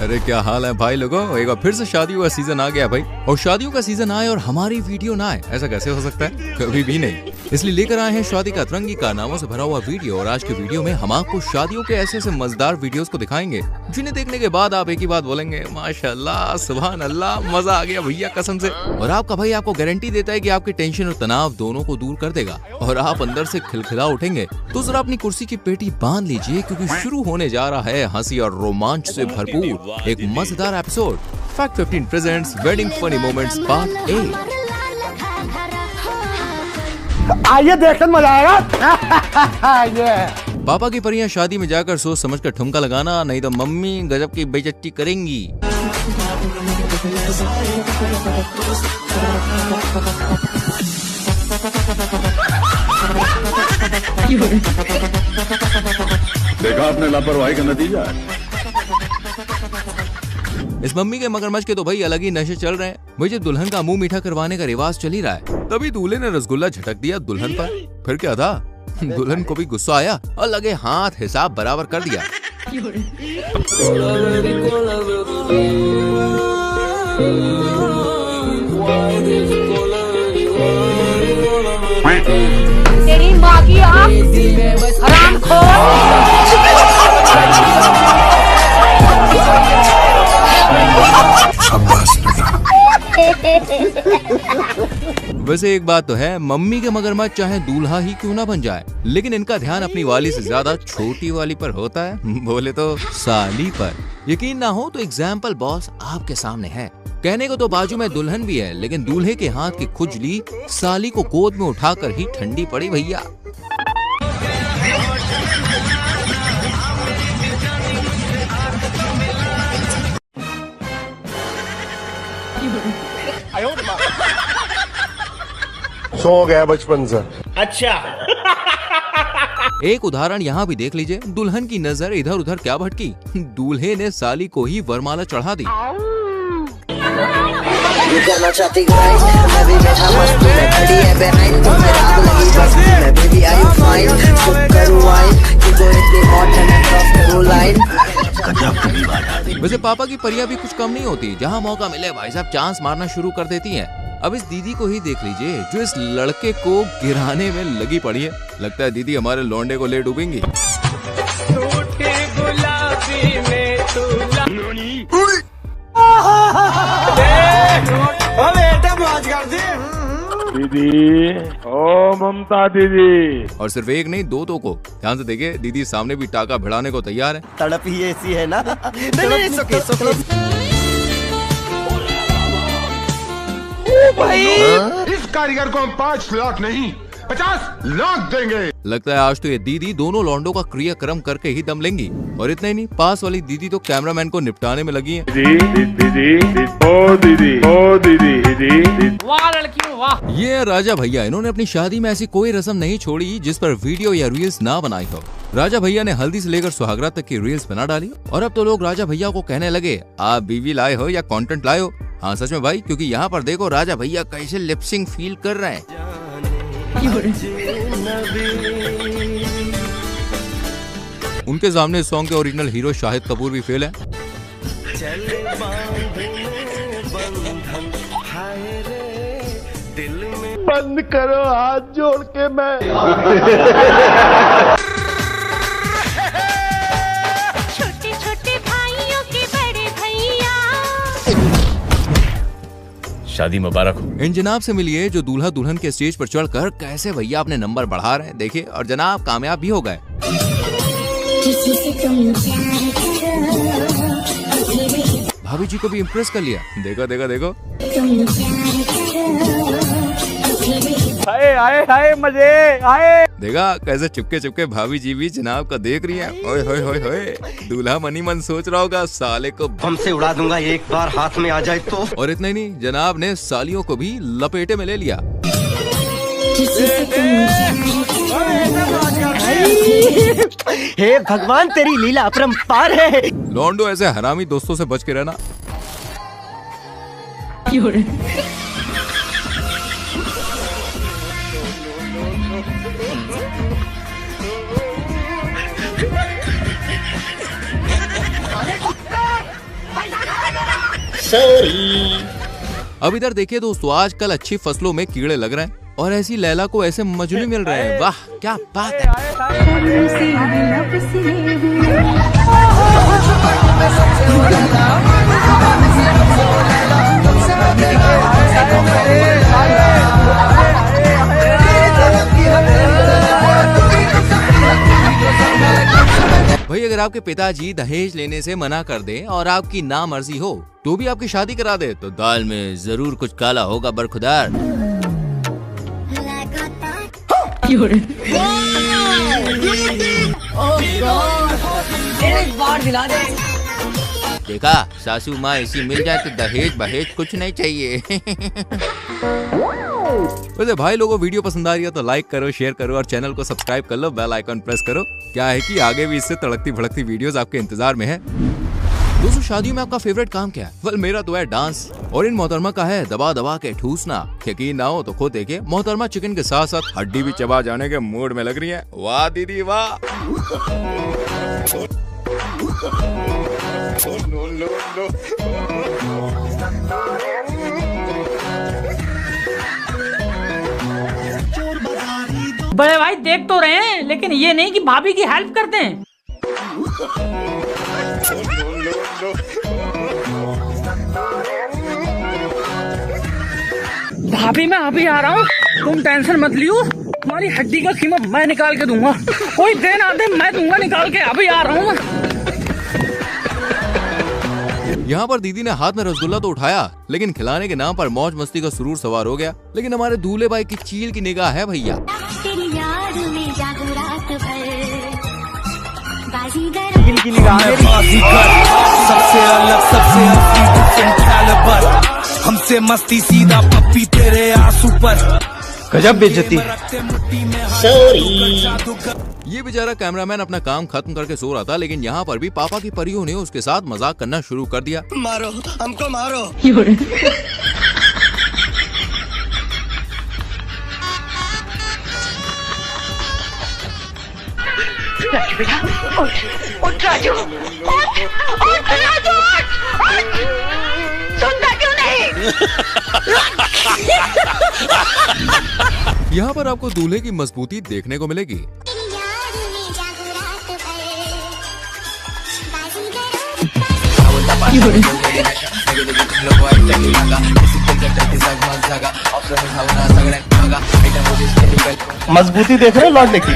अरे क्या हाल है भाई लोगों, एक बार फिर से शादियों का सीजन आ गया भाई। और शादियों का सीजन आए और हमारी वीडियो ना आए, ऐसा कैसे हो सकता है? कभी भी नहीं। इसलिए लेकर आए हैं शादी का अतरंगी कारनामों से भरा हुआ वीडियो। और आज के वीडियो में हम आपको शादियों के ऐसे ऐसे मजेदार वीडियोस को दिखाएंगे जिन्हें देखने के बाद आप एक ही बात बोलेंगे, माशाल्लाह, सुभान अल्लाह, मजा आ गया भैया कसम से। और आपका भाई आपको गारंटी देता है कि आपकी टेंशन और तनाव दोनों को दूर कर देगा और आप अंदर से खिलखिला उठेंगे। तो जरा अपनी कुर्सी की पेटी बांध लीजिए क्योंकि शुरू होने जा रहा है हंसी और रोमांच से भरपूर एक मजेदार episode. Fact 15 presents wedding funny moments part 8। आइए देखकर मजा आएगा। पापा की परियां शादी में जाकर सोच समझ कर ठुमका लगाना, नहीं तो मम्मी गजब की बेइज्जती करेंगी। देखा आपने लापरवाही का नतीजा। इस मम्मी के मगरमच्छ के तो भाई अलग ही नशे चल रहे हैं। मुझे दुल्हन का मुंह मीठा करवाने का रिवाज चल ही रहा है। तभी दूल्हे ने रसगुल्ला झटक दिया दुल्हन पर। फिर क्या था, दुल्हन को भी गुस्सा आया और लगे हाथ हिसाब बराबर कर दिया। तेरी माँ की आँख हरामखोर। वैसे एक बात तो है, मम्मी के मगरमच्छ चाहे दूल्हा ही क्यों ना बन जाए, लेकिन इनका ध्यान अपनी वाली से ज्यादा छोटी वाली पर होता है, बोले तो साली पर। यकीन ना हो तो एग्जाम्पल बॉस आपके सामने है। कहने को तो बाजू में दुल्हन भी है, लेकिन दूल्हे के हाथ की खुजली साली को गोद में उठाकर ही ठंडी पड़ी भैया। सो गया बचपन से। अच्छा। एक उदाहरण यहाँ भी देख लीजिए। दुल्हन की नजर इधर उधर क्या भटकी, दूल्हे ने साली को ही वरमाला चढ़ा दी। वैसे पापा की परियां भी कुछ कम नहीं होती, जहाँ मौका मिले भाई साहब चांस मारना शुरू कर देती हैं। अब इस दीदी को ही देख लीजिए जो इस लड़के को गिराने में लगी पड़ी है। लगता है दीदी हमारे लौंडे को ले डूबेंगी। दीदी, ओ ममता दीदी। और सिर्फ एक नहीं, दो को ध्यान से देखिए, दीदी सामने भी टाका भिड़ाने को तैयार है। तड़प ही ऐसी है ना। नहीं, भाई इस कारीगर को हम 5 लाख नहीं 50 लाख देंगे। लगता है आज तो ये दीदी दोनों लौंडों का क्रियाक्रम करके ही दम लेंगी। और इतना ही नहीं, पास वाली दीदी तो कैमरामैन को निपटाने में लगी है। वाह लड़की वाह। ये राजा भैया, इन्होंने अपनी शादी में ऐसी कोई रस्म नहीं छोड़ी जिस पर वीडियो या रील्स ना बनाई हो। राजा भैया ने हल्दी से लेकर सुहागरात तक की रील्स बना डाली। और अब तो लोग राजा भैया को कहने लगे, आप बीवी लाए हो या कंटेंट लाए हो। हाँ सच में भाई, क्योंकि यहाँ पर देखो राजा भैया कैसे लिपसिंग फील कर रहे हैं। उनके सामने इस सॉन्ग के ओरिजिनल हीरो शाहिद कपूर भी फेल है। बंद करो हाथ जोड़ के मैं। छोटे छोटे भाइयों के बड़े भैया। शादी मुबारक हो। इन जनाब से मिलिए जो दूल्हा दुल्हन के स्टेज पर चढ़कर कैसे भैया अपने नंबर बढ़ा रहे हैं। देखिए, और जनाब कामयाब भी हो गए। भाभी जी को भी इम्प्रेस कर लिया। देखो देखो देखो, आए आए आए मजे आए। देखा कैसे चुपके चुपके भाभी जी भी जनाब का देख रही हैं। ओए होए होए होए, दूल्हा मनी मन सोच रहा होगा साले को बम से उड़ा दूंगा एक बार हाथ में आ जाए तो। और इतना ही नहीं, जनाब ने सालियों को भी लपेटे में ले लिया। हे भगवान, तेरी लीला अपरंपार है। लौंडो ऐसे हरामी दोस्तों से बच के रहना। अब इधर देखिए दोस्तों, आजकल अच्छी फसलों में कीड़े लग रहे हैं और ऐसी लैला को ऐसे मजनू मिल रहे हैं। वाह क्या बात है। भाई अगर आपके पिताजी दहेज लेने से मना कर दें और आपकी नामर्जी हो तो भी आपकी शादी करा दे तो दाल में जरूर कुछ काला होगा बरखुदार। देखा, सासू माँ ऐसी मिल जाए तो दहेज बहेज कुछ नहीं चाहिए। वैसे भाई लोगों, वीडियो पसंद आ रही है तो लाइक करो, शेयर करो और चैनल को सब्सक्राइब कर लो, बेल आइकन प्रेस करो। क्या है कि आगे भी इससे तड़कती भड़कती वीडियोस आपके इंतजार में है। दोस्तों, शादियों में आपका फेवरेट काम क्या है? वेल मेरा तो है डांस, और इन मोहतरमा का है दबा दबा के ठूसना। यकीन ना हो तो खुद देखिए, मोहतरमा चिकन के साथ साथ हड्डी भी चबा जाने के मूड में लग रही है। वाह दीदी वाह। बड़े भाई देख तो रहे हैं, लेकिन ये नहीं कि भाभी की हेल्प करते हैं। भाभी मैं अभी आ रहा हूँ, तुम टेंशन मत लियो, तुम्हारी हड्डी का कीमत मैं निकाल के दूंगा। कोई दे ना दे, मैं दूंगा निकाल के। अभी आ रहा हूँ। यहाँ पर दीदी ने हाथ में रसगुल्ला तो उठाया, लेकिन खिलाने के नाम पर मौज मस्ती का सुरूर सवार हो गया। लेकिन हमारे दूल्हे भाई की चील की निगाह है भैया। चील की निगाह सबसे अलग सबसे हमसे मस्ती सीधा पप्पी तेरे आंसू पर गजब बेइज्जती। ये बेचारा कैमरामैन अपना काम खत्म करके सो रहा था, लेकिन यहाँ पर भी पापा की परियों ने उसके साथ मजाक करना शुरू कर दिया। मारो हमको मारो। उठ राजू, उठ राजू, सुनता क्यों नहीं? यहाँ पर आपको दूल्हे की मजबूती देखने को मिलेगी। मजबूती देख रहे हो लौटने की।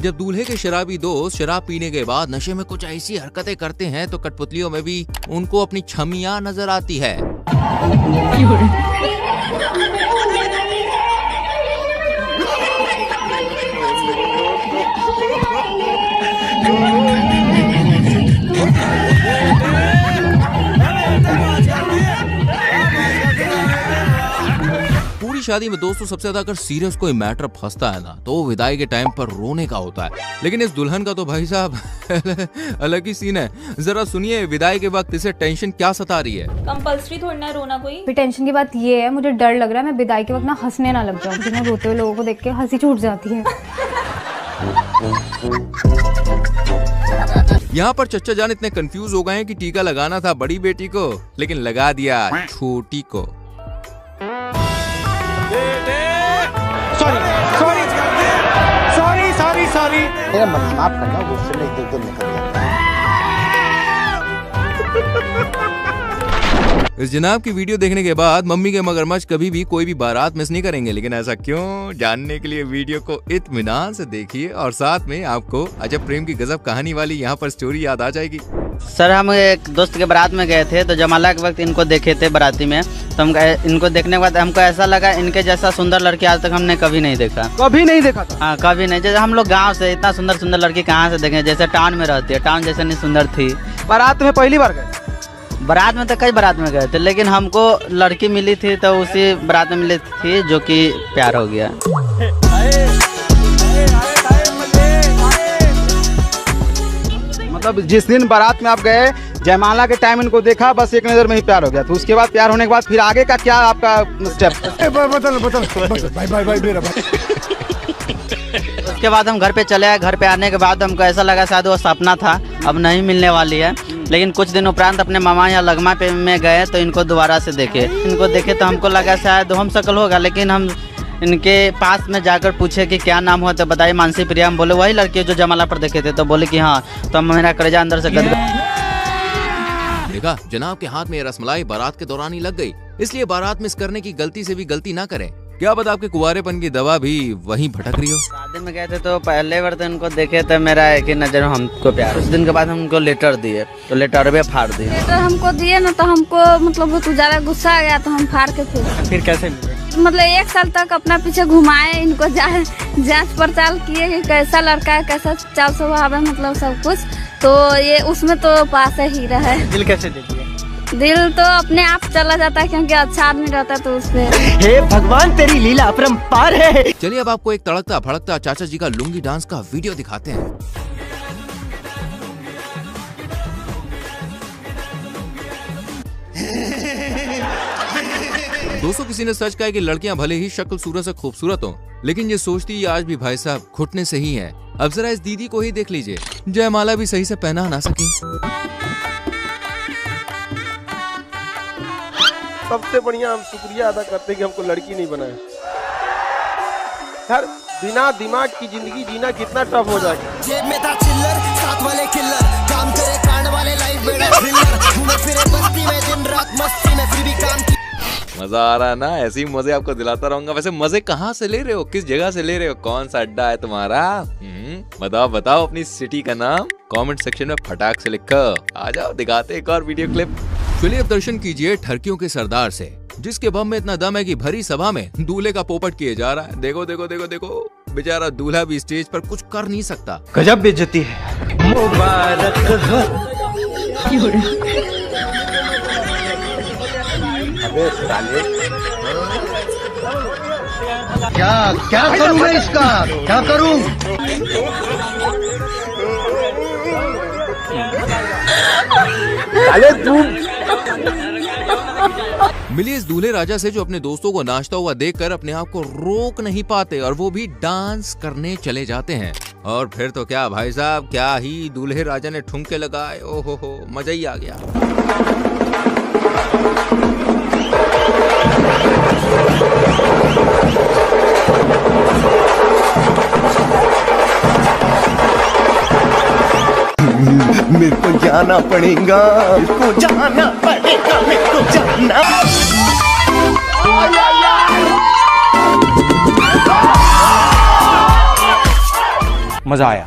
जब दूल्हे के शराबी दोस्त शराब पीने के बाद नशे में कुछ ऐसी हरकतें करते हैं तो कठपुतलियों में भी उनको अपनी छमियां नजर आती है। पूरी शादी में दोस्तों सबसे ज्यादा अगर सीरियस कोई मैटर फंसता है ना तो वो विदाई के टाइम पर रोने का होता है। लेकिन इस दुल्हन का तो भाई साहब अलग ही सीन है। जरा सुनिए विदाई के वक्त इसे टेंशन क्या सता रही है। कंपल्सरी थोड़ी ना रोना कोई। फिर टेंशन की बात ये है, मुझे डर लग रहा है मैं विदाई के वक्त ना हंसने ना लग जाऊं, क्योंकि रोते हुए लोगों को देख के हंसी छूट जाती है। यहाँ पर चच्चा जान इतने कंफ्यूज हो गए हैं कि टीका लगाना था बड़ी बेटी को, लेकिन लगा दिया छोटी को। सॉरी माफ करना, गुस्से में एकदम निकल जाता है। इस जनाब की वीडियो देखने के बाद मम्मी के मगरमच्छ कभी भी कोई भी बारात मिस नहीं करेंगे। लेकिन ऐसा क्यों, जानने के लिए वीडियो को इत्मीनान से देखिए और साथ में आपको अजब प्रेम की गजब कहानी वाली यहाँ पर स्टोरी याद आ जाएगी। सर हम एक दोस्त के बारात में गए थे तो जमाला के वक्त इनको देखे थे बाराती में, तो हम इनको देखने के बाद हमको ऐसा लगा इनके जैसा सुंदर लड़की आज तक हमने कभी नहीं देखा। कभी नहीं देखा था? हाँ कभी नहीं। जैसे हम लोग गांव से इतना सुंदर सुंदर लड़की कहाँ से देखें, जैसे टाउन में रहती है, टाउन जैसे नहीं सुंदर थी। बारात में पहली बार गए? बारात में तो कई बारात में गए थे, लेकिन हमको लड़की मिली थी तो उसी बारात में मिली थी जो कि प्यार हो गया। मतलब जिस दिन बारात में आप गए, जयमाला के टाइम इनको देखा, बस एक नजर में ही प्यार हो गया। तो उसके बाद प्यार होने के बाद फिर आगे का क्या आपका स्टेप? भाई मेरा भाई। उसके बाद हम घर पे चले आए। घर पे आने के बाद हमको ऐसा लगा शायद वो सपना था, अब नहीं मिलने वाली है। लेकिन कुछ दिन उपरांत अपने मामा या लगमा पे में गए तो इनको दोबारा से देखे तो हमको लगा शायद हम शक्ल होगा, लेकिन हम इनके पास में जाकर पूछे कि क्या नाम हुआ तो बताइए मानसी प्रिया। हम बोले वही लड़की जो जमाला पर देखे थे, तो बोले कि हाँ। तो मेरा कलेजा अंदर से गदगद। देखा जनाब के हाथ में रसमलाई बारात के दौरान ही लग गई, इसलिए बारात मिस करने की गलती से भी गलती ना करें। क्या पता आपके कुंवारेपन की दवा भी वहीं भटक रही हो। शादी में गए थे तो पहले बार तो इनको देखे तो मेरा एक ही नजर में हमको प्यार। कुछ दिन के बाद हमको लेटर दिए तो लेटर भी फाड़ दिए। लेटर हमको दिए ना तो हमको मतलब बहुत ज्यादा गुस्सा आ गया, तो हम फाड़ के फिर कैसे मिले? मतलब 1 साल तक अपना पीछे घुमाए, इनको जांच पड़ताल किए कि कैसा लड़का है, कैसा चाल स्वभाव है, मतलब सब कुछ। तो ये उसमें तो पास ही रहा है। दिल कैसे दे दिया? दिल तो अपने आप चला जाता है, क्योंकि अच्छा आदमी रहता है तो उससे। हे भगवान तेरी लीला अपरंपार है। चलिए अब आपको एक तड़कता भड़कता चाचा जी का लुंगी डांस का वीडियो दिखाते हैं। दोस्तों किसी ने सच कहा कि लड़कियां भले ही शक्ल सूरत से खूबसूरत हो, लेकिन ये सोचती आज भी भाई साहब घुटने से ही है। अब जरा इस दीदी को ही देख लीजिए, जयमाला भी सही से पहना ना सकी। सबसे बढ़िया हम शुक्रिया अदा करते हैं कि हमको लड़की नहीं बनाया। यार बिना दिमाग की जिंदगी जीना कितना टफ हो जाएगा। जेब में था चिल्लर, साथ वाले किल्लर, काम करे कांड वाले लाइफ बेड़ा थ्रिलर, घूमे फिरे बस्ती में दिन रात मस्ती में, फिर भी काम की। मजा आ रहा है ना? ऐसे ही मजे आपको दिलाता रहूंगा। वैसे मजे कहाँ से ले रहे हो, किस जगह से ले रहे हो, कौन सा अड्डा है तुम्हारा? बताओ बताओ अपनी सिटी का नाम कमेंट सेक्शन में फटाक से लिखो। आ जाओ दिखाते एक और वीडियो क्लिप। चलिए अब दर्शन कीजिए ठरकियों के सरदार से, जिसके बम में इतना दम है कि भरी सभा में दूल्हे का पोपट किए जा रहा है। देखो देखो देखो देखो, बेचारा दूल्हा भी स्टेज पर कुछ कर नहीं सकता। गजब बेइज्जती है। मुबारक हो। अबे साले क्या करूं मैं इसका, क्या करूं? अरे तू मिली इस दूल्हे राजा से जो अपने दोस्तों को नाचता हुआ देखकर अपने आप को रोक नहीं पाते और वो भी डांस करने चले जाते हैं। और फिर तो क्या भाई साहब, क्या ही दूल्हे राजा ने ठुमके लगाए। ओहो हो, मजा ही आ गया। मेरे को जाना पड़ेगा, मेरे को जाना पड़ेगा, मेरे को जाना। मजा आया।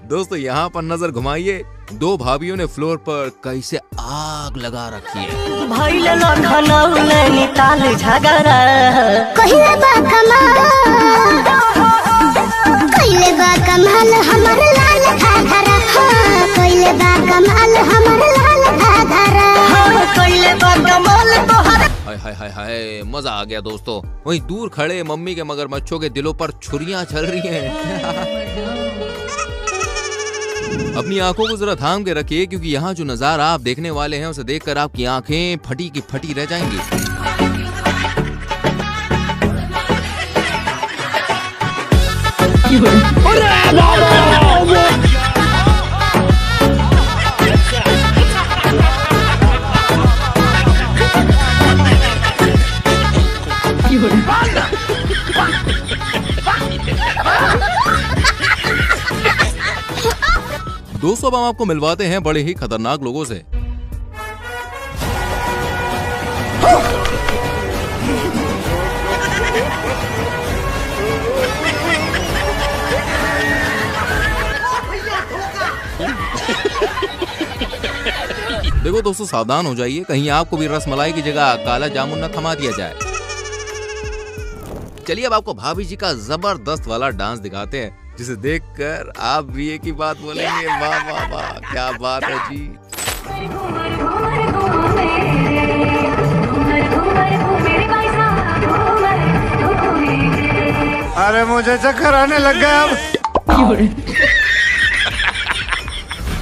दोस्तों यहाँ पर नजर घुमाइए, 2 भाभियों ने फ्लोर पर कैसे आग लगा रखी है। भाई नैनीताल झगड़ा कहिले बा कमाल हमर लाल घाघरा, कहिले बा कमाल हमर लाल घाघरा, कहिले बा कमाल तोहर। हाय हाय हाय हाय, मजा आ गया दोस्तों। वहीं दूर खड़े मम्मी के मगरमच्छों के दिलों पर छुरियां चल रही हैं। अपनी आंखों को जरा थाम के रखिए, क्योंकि यहाँ जो नजारा आप देखने वाले हैं उसे देखकर आपकी आंखें फटी की फटी रह जाएंगी। दोस्तों अब हम आपको मिलवाते हैं बड़े ही खतरनाक लोगों से। देखो दोस्तों सावधान हो जाइए, कहीं आपको भी रसमलाई की जगह काला जामुन न थमा दिया जाए। चलिए अब आपको भाभी जी का जबरदस्त वाला डांस दिखाते हैं, जिसे देखकर आप भी एक ही बात बोलेंगे, वाह वाह वाह क्या बात है जी। अरे मुझे चक्कर आने लग गया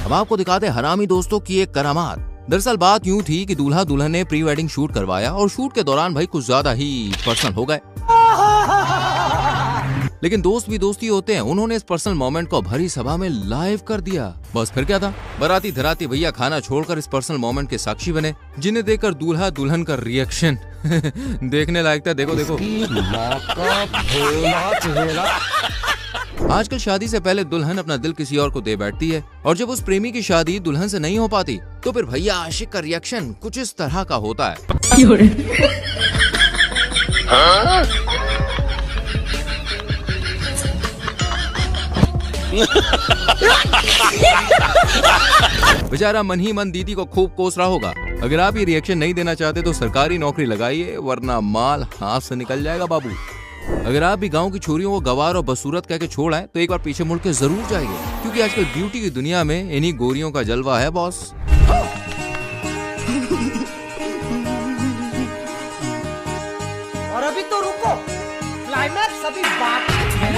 अब आपको दिखाते हैं हरामी दोस्तों की एक करामात। दरअसल बात यूं थी कि दूल्हा दुल्हन ने प्री वेडिंग शूट करवाया और शूट के दौरान भाई कुछ ज्यादा ही पर्सनल हो गए। लेकिन दोस्त भी दोस्ती होते हैं, उन्होंने इस पर्सनल मोमेंट को भरी सभा में लाइव कर दिया। बस फिर क्या था, बाराती धराती भैया खाना छोड़कर इस पर्सनल मोमेंट के साक्षी बने, जिन्हें देखकर दूल्हा दुल्हन का रिएक्शन देखने लायक था। देखो देखो। आजकल शादी से पहले दुल्हन अपना दिल किसी और को दे बैठती है, और जब उस प्रेमी की शादी दुल्हन से नहीं हो पाती तो फिर भैया आशिक का रिएक्शन कुछ इस तरह का होता है। बेचारा मन ही मन दीदी को खूब कोस रहा होगा। अगर आप ये रिएक्शन नहीं देना चाहते तो सरकारी नौकरी लगाइए, वरना माल हाथ से निकल जाएगा बाबू। अगर आप भी गांव की छोरियों को गवार और बदसूरत कह के छोड़ आए तो एक बार पीछे मुड़ के जरूर जाइए, क्योंकि आजकल ब्यूटी की दुनिया में इन्हीं गोरियों का जलवा है बॉस। और अभी तो रुको, क्लाइमैक्स अभी बाकी है।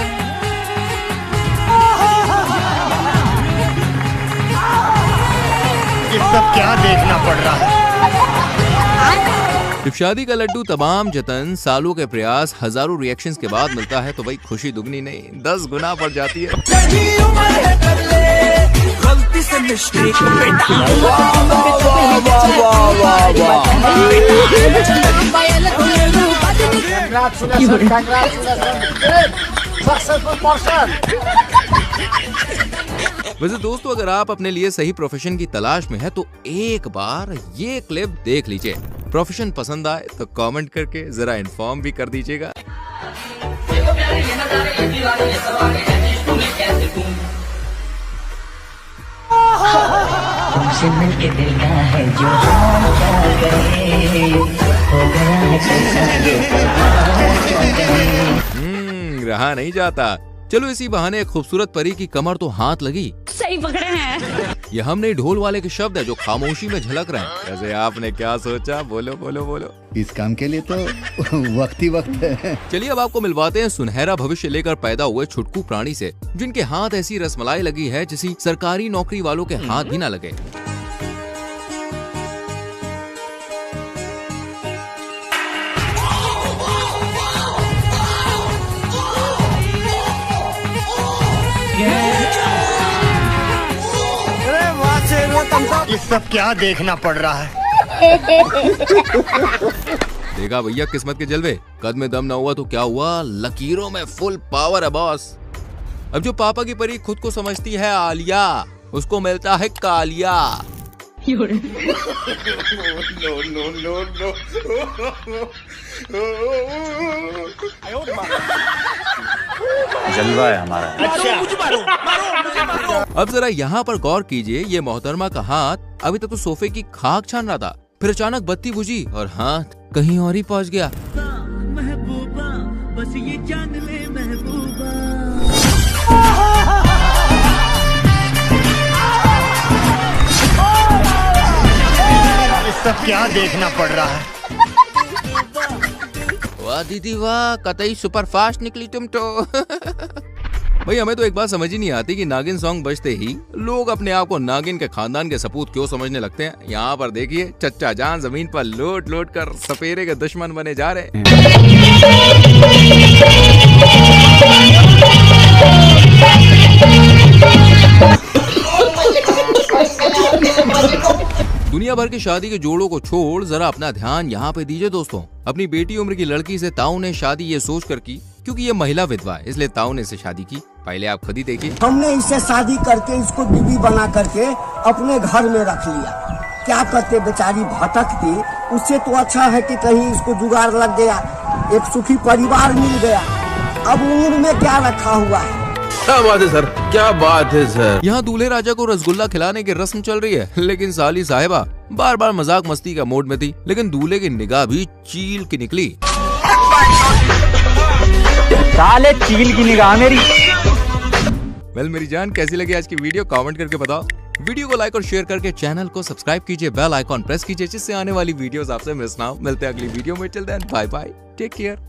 ये सब क्या देखना पड़ रहा है? जब शादी का लड्डू तमाम जतन, सालों के प्रयास, हजारों रिएक्शंस के बाद मिलता है तो भाई खुशी दुगनी नहीं 10 गुना बढ़ जाती है। वैसे दोस्तों, अगर आप अपने लिए सही प्रोफेशन की तलाश में है तो एक बार ये क्लिप देख लीजिए। प्रोफेशन पसंद आए तो कमेंट करके जरा इन्फॉर्म भी कर दीजिएगा। तुमसे मिलके दिल का है जो हो गया है। रहा नहीं जाता। चलो इसी बहाने एक खूबसूरत परी की कमर तो हाथ लगी। सही पकड़े हैं। ये हम नहीं, ढोल वाले के शब्द है जो खामोशी में झलक रहे हैं। वैसे आपने क्या सोचा? बोलो बोलो बोलो। इस काम के लिए तो वक्त ही वक्त है। चलिए अब आपको मिलवाते हैं सुनहरा भविष्य लेकर पैदा हुए छुटकू प्राणी से, जिनके हाथ ऐसी रसमलाई लगी है जिसी सरकारी नौकरी वालों के हाथ भी ना लगे। ये सब क्या देखना पड़ रहा है? देखा भैया किस्मत के जलवे। कद में दम ना हुआ तो क्या हुआ, लकीरों में फुल पावर है बॉस। अब जो पापा की परी खुद को समझती है आलिया, उसको मिलता है कालिया। जलवा है हमारा। अब जरा यहाँ पर गौर कीजिए, ये मोहतरमा का हाथ अभी तक तो सोफे की खाक छान रहा था, फिर अचानक बत्ती बुझी और हाथ कहीं और ही पहुँच गया। महबूबा बस ये जान ले महबूबा। ये सब क्या देखना पड़ रहा है? वाह दीदी वाह, कतई सुपर फास्ट निकली तुम तो। भाई हमें तो एक बात समझ ही नहीं आती कि नागिन सॉन्ग बजते ही लोग अपने आप को नागिन के खानदान के सपूत क्यों समझने लगते हैं। यहाँ पर देखिए, चच्चा जान जमीन पर लोट लोट कर सपेरे के दुश्मन बने जा रहे हैं। दुनिया भर की शादी के जोड़ों को छोड़ जरा अपना ध्यान यहाँ पे दीजिए दोस्तों। अपनी बेटी उम्र की लड़की से ताऊ ने शादी ये सोच कर की क्योंकि ये महिला विधवा है, इसलिए ताऊ ने इसे शादी की। पहले आप खुद ही देखिए। हमने इससे शादी करके इसको बीवी बना करके अपने घर में रख लिया। क्या करते, बेचारी भटकती, उससे तो अच्छा है कि कहीं इसको जुगाड़ लग गया, एक सुखी परिवार मिल गया। अब उम्र में क्या रखा हुआ है। क्या बात है सर, क्या बात है सर। यहाँ दूल्हे राजा को रसगुल्ला खिलाने की रस्म चल रही है, लेकिन साली साहिबा बार बार मजाक मस्ती का मूड में थी, लेकिन दूल्हे की निगाह भी चील की निकली। साले चील की निगाह मेरी। वेल मेरी जान, कैसी लगी आज की वीडियो कमेंट करके बताओ। वीडियो को लाइक और शेयर करके चैनल को सब्सक्राइब कीजिए, बेल आइकॉन प्रेस कीजिए जिससे आने वाली वीडियोस आपसे मिस ना हो। मिलते हैं अगली वीडियो में, till then bye bye, take care.